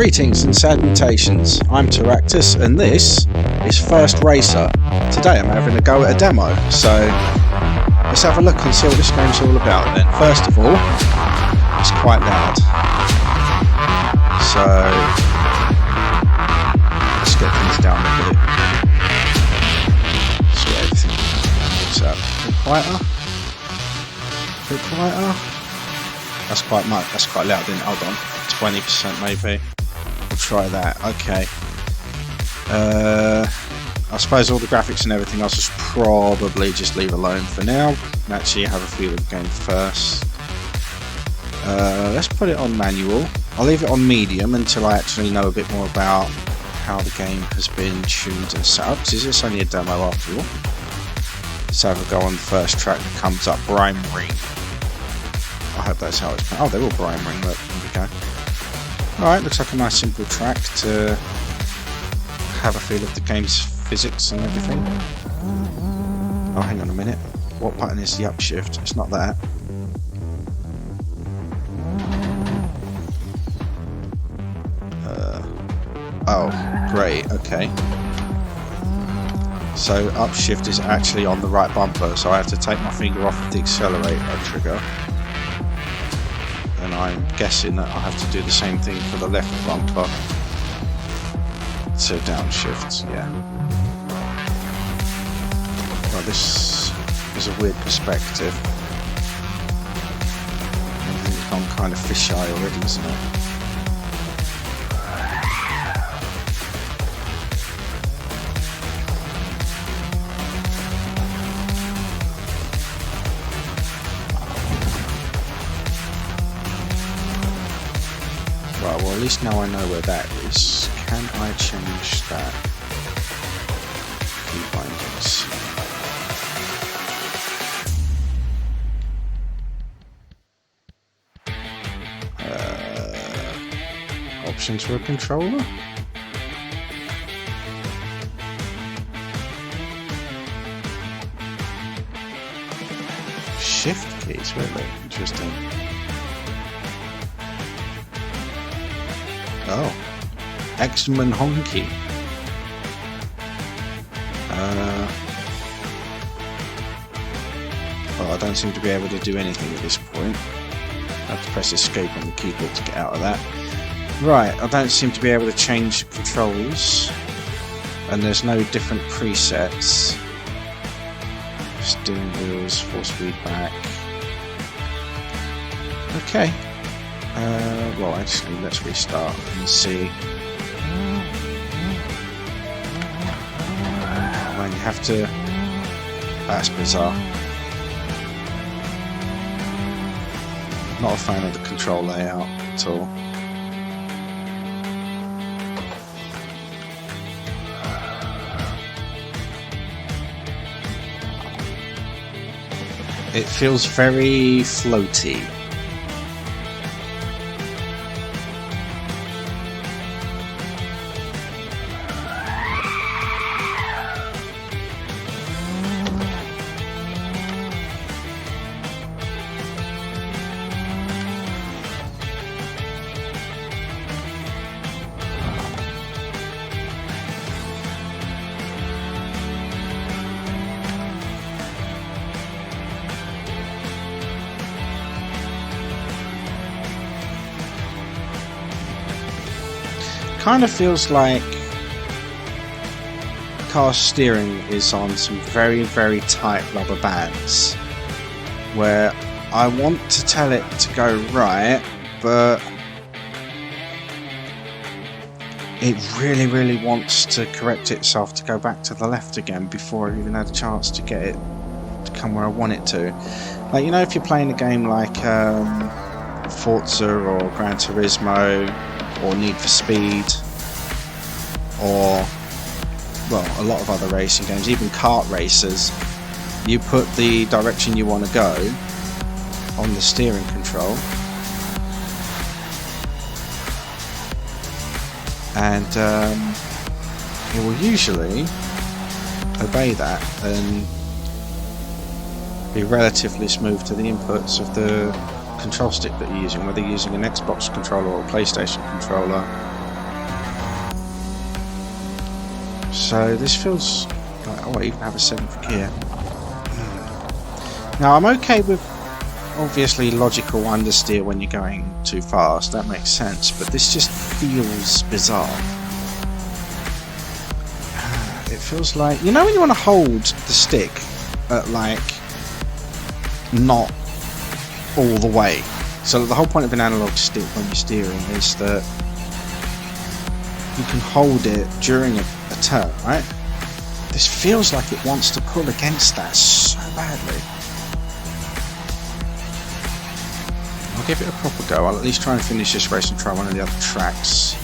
Greetings and salutations, I'm Teractus and this is First Racer. Today I'm having a go at a demo, so let's have a look and see what this game's all about then. First of all, it's quite loud, so let's get things down a bit. See everything looks up. A bit quieter. A bit quieter. That's quite much. That's quite loud, isn't it? Hold on. 20% maybe. We'll try that. Okay. I suppose all the graphics and everything I'll just probably just leave alone for now. And actually have a feel of the game first. Let's put it on manual. I'll leave it on medium until I actually know a bit more about how the game has been tuned and set up. Because it's only a demo after all. Let's have a go on the first track that comes up, Brime Ring. I hope that's how it's. Oh, they're all Brime Ring. Look, there we go. Alright, looks like a nice simple track to have a feel of the game's physics and everything. Oh, hang on a minute. What button is the upshift? It's not that. Oh, great, okay. So upshift is actually on the right bumper, so I have to take my finger off of the accelerator trigger. And I'm guessing that I'll have to do the same thing for the left bumper. So downshift, yeah. Well, this is a weird perspective. Everything's gone kind of fisheye already, isn't it? Right, well at least now I know where that is. Can I change that? Key bindings. Options for a controller? Shift keys, really? Interesting. Oh, X-Men Honky. Well, I don't seem to be able to do anything at this point. I have to press escape on the keyboard to get out of that. Right, I don't seem to be able to change the controls. And there's no different presets. Steering wheels, force feedback. Okay. Well, actually, let's restart and see. When you have to. That's bizarre. Not a fan of the control layout at all. It feels very floaty. Kind of feels like car steering is on some very, very tight rubber bands where I want to tell it to go right, but it really, really wants to correct itself to go back to the left again before I even had a chance to get it to come where I want it to. Like, you know, if you're playing a game like Forza or Gran Turismo or Need for Speed, or, well, a lot of other racing games, even kart racers, you put the direction you want to go on the steering control, and it will usually obey that and be relatively smooth to the inputs of the control stick that you're using, whether you're using an Xbox controller or a PlayStation controller So this feels like, oh, I even have a 7th gear. Now I'm okay with obviously logical understeer when you're going too fast, that makes sense, but this just feels bizarre. It feels like, you know when you want to hold the stick at like not all the way, so the whole point of an analog stick when you're steering is that you can hold it during a turn, right? This feels like it wants to pull against that so badly. I'll give it a proper go. I'll at least try and finish this race and try one of the other tracks.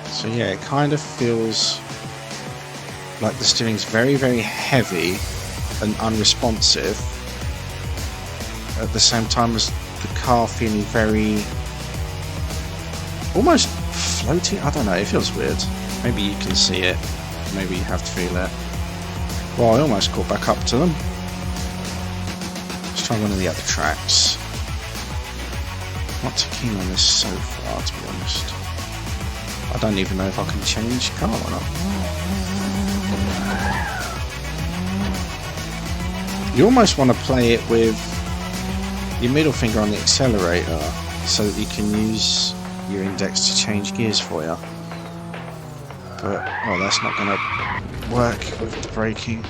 So yeah, it kind of feels like the steering's very, very heavy and unresponsive at the same time as the car feeling very almost floaty. I don't know, it feels weird. Maybe you can see it, maybe you have to feel it. Well, I almost caught back up to them. Let's try one of the other tracks. Not too keen on this so far, to be honest. I don't even know if I can change car or not. You almost want to play it with your middle finger on the accelerator so that you can use your index to change gears for you. But, well, that's not going to work with the braking.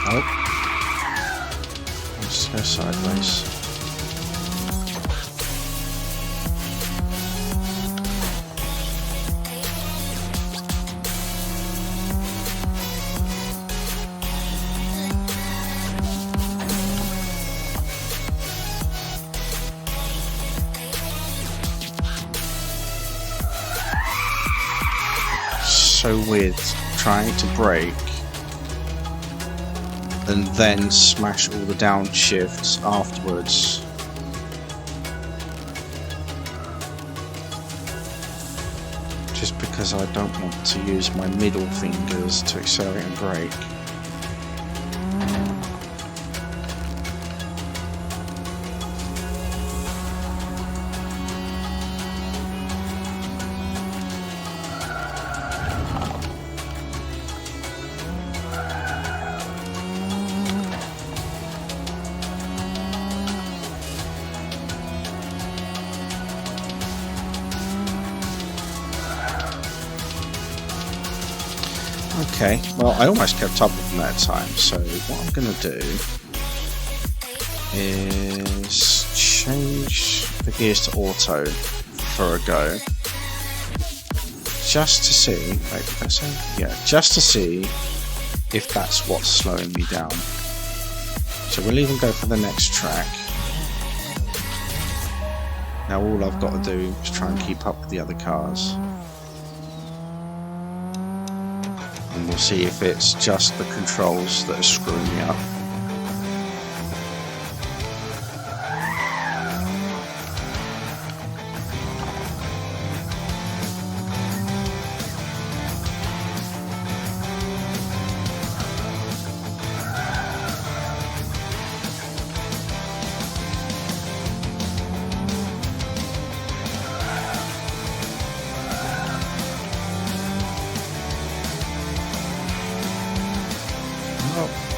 Oh. Let's go sideways. So weird trying to brake and then smash all the downshifts afterwards. Just because I don't want to use my middle fingers to accelerate and brake. Okay, well I almost kept up with them that time, so what I'm going to do is change the gears to auto for a go, just to see, wait, did I say? Yeah, just to see if that's what's slowing me down. So we'll even go for the next track. Now all I've got to do is try and keep up with the other cars. And we'll see if it's just the controls that are screwing me up.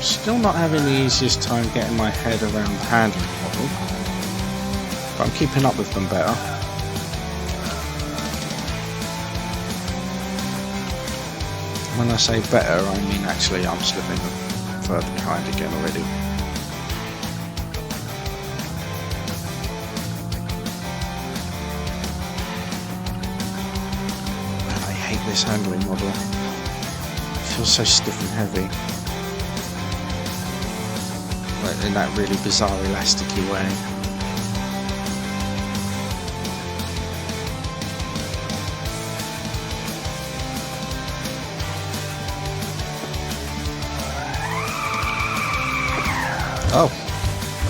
Still not having the easiest time getting my head around the handling model, but I'm keeping up with them better. When I say better, I mean actually I'm slipping further behind again already. Man, I hate this handling model. It feels so stiff and heavy. In that really bizarre elasticy way.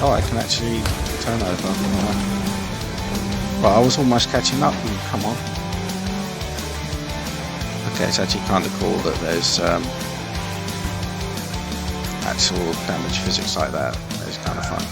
Oh, I can actually turn over. Well, I was almost catching up. Come on. Okay, it's actually kind of cool that there's actual damage physics like that. It's kind of fun.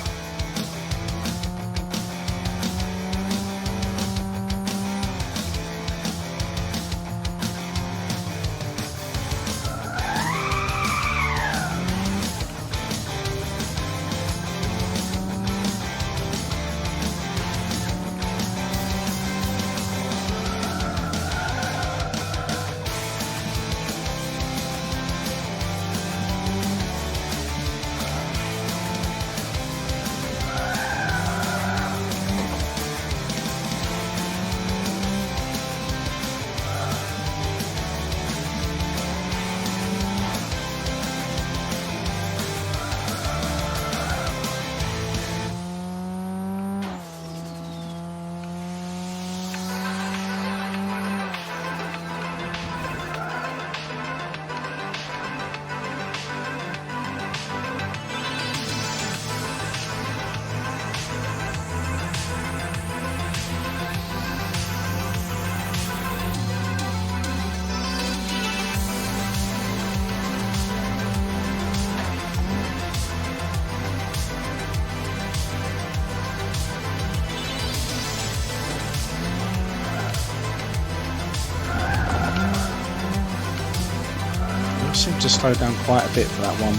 Seemed to slow down quite a bit for that one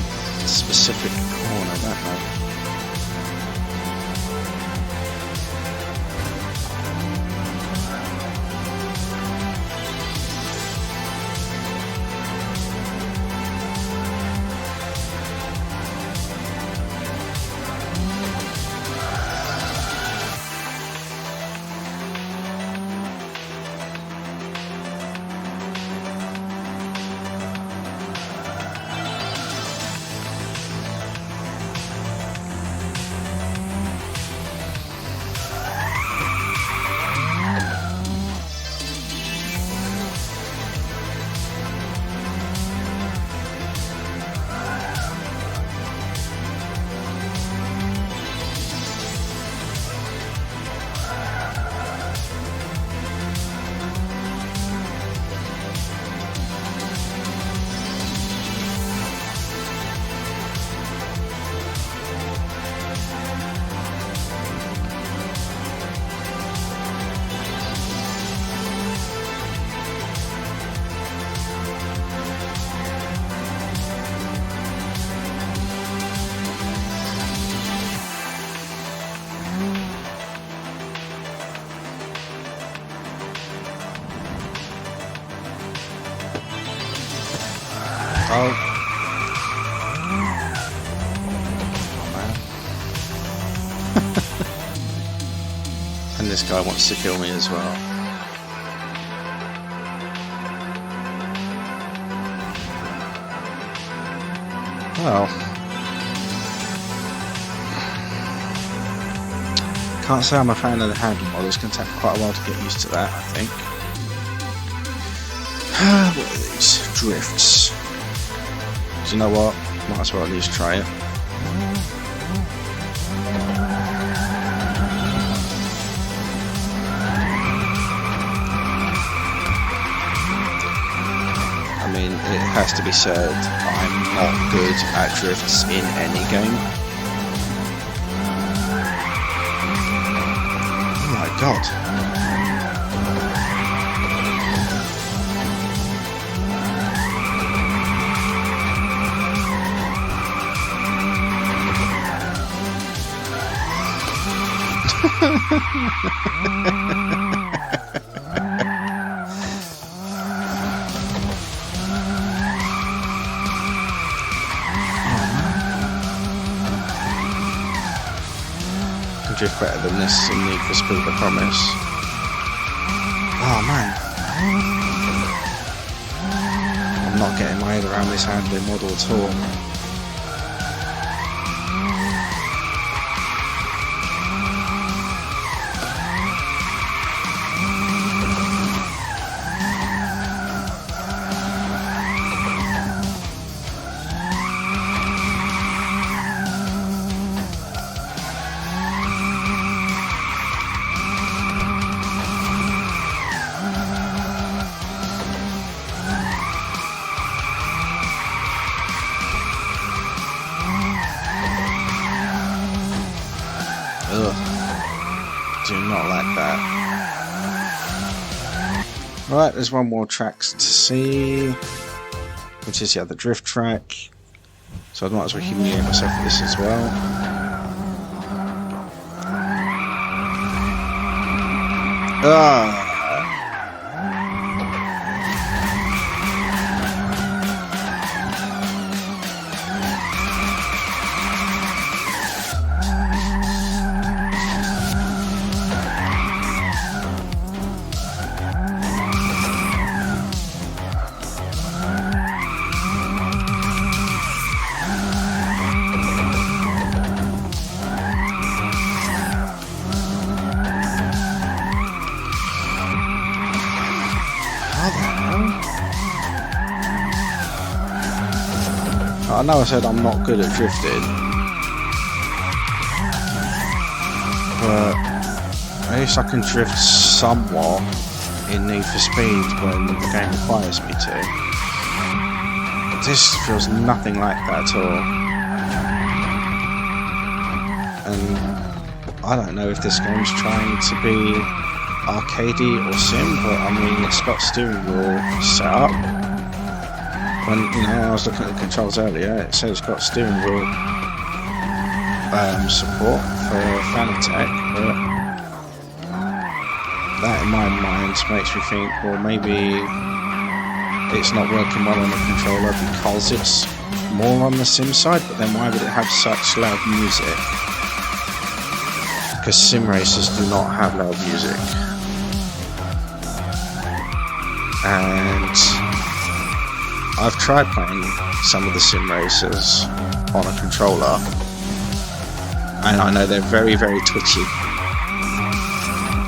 specific corner, don't they? Oh. And this guy wants to kill me as well. Well, Can't say I'm a fan of the handle model. It's going to take quite a while to get used to that, I think. What are these? Drifts. Do you know what? Might as well at least try it. I mean, it has to be said, I'm not good at drifts in any game. Oh my god. Drift better than this in Need for Speed, I promise. Oh man, I'm not getting my head around this handling model at all. Do not like that. Right, there's one more track to see, which is the other drift track. So I might as well humiliate myself with this as well. Ah. I know I said I'm not good at drifting, but at least I can drift somewhat in Need for Speed when the game requires me to. But this feels nothing like that at all. And I don't know if this game's trying to be arcadey or sim, but I mean it's got steering wheel set up. When I was looking at the controls earlier, it says it's got steering wheel support for Fanatec, but that in my mind makes me think, well, maybe it's not working well on the controller because it's more on the sim side, but then why would it have such loud music? Because sim racers do not have loud music. And I've tried playing some of the sim racers on a controller, and I know they're very, very twitchy.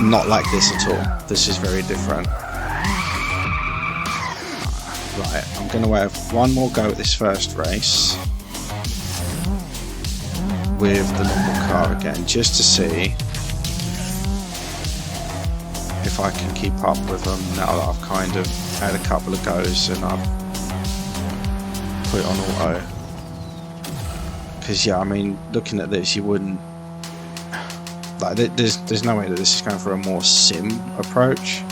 Not like this at all. This is very different. Right, I'm going to have one more go at this first race with the normal car again, just to see if I can keep up with them now that I've kind of had a couple of goes and I've put it on auto. Because yeah, I mean, looking at this, you wouldn't like. There's no way that this is going for a more sim approach.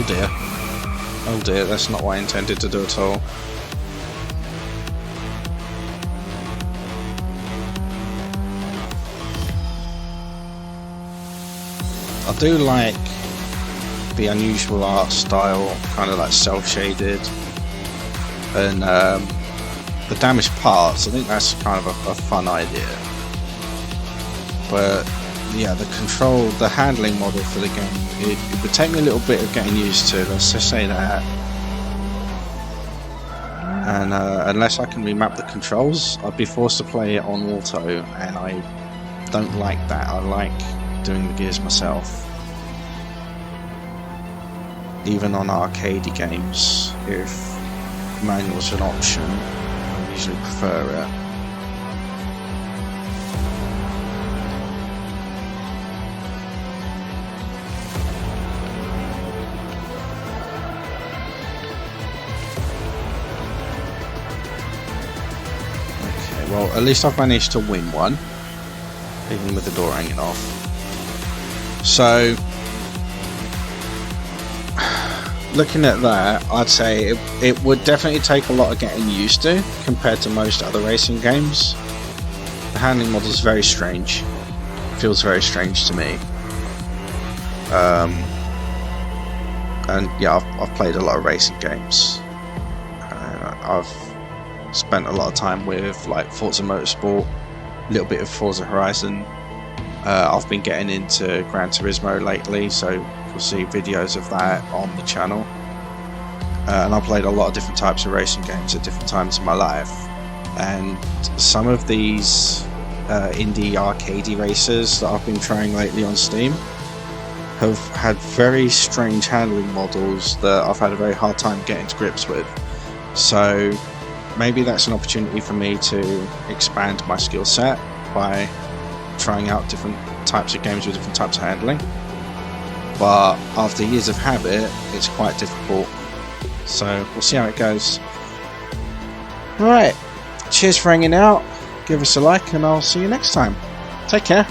Oh dear. Oh dear, that's not what I intended to do at all. I do like the unusual art style, kind of like self-shaded, and the damaged parts. I think that's kind of a fun idea. But yeah, the handling model for the game, it would take me a little bit of getting used to, let's just say that. And unless I can remap the controls, I'd be forced to play it on auto, and I don't like that. I like doing the gears myself. Even on arcade games, if manual's an option, I usually prefer it. Well, at least I've managed to win one, even with the door hanging off. So, looking at that, I'd say it would definitely take a lot of getting used to compared to most other racing games. The handling model is very strange. It feels very strange to me. And yeah, I've played a lot of racing games. I've spent a lot of time with like Forza Motorsport, a little bit of Forza Horizon. I've been getting into Gran Turismo lately, so you'll see videos of that on the channel. And I've played a lot of different types of racing games at different times in my life. And some of these indie arcadey racers that I've been trying lately on Steam have had very strange handling models that I've had a very hard time getting to grips with. So maybe that's an opportunity for me to expand my skill set by trying out different types of games with different types of handling. But after years of habit, it's quite difficult. So we'll see how it goes. Alright, cheers for hanging out. Give us a like and I'll see you next time. Take care.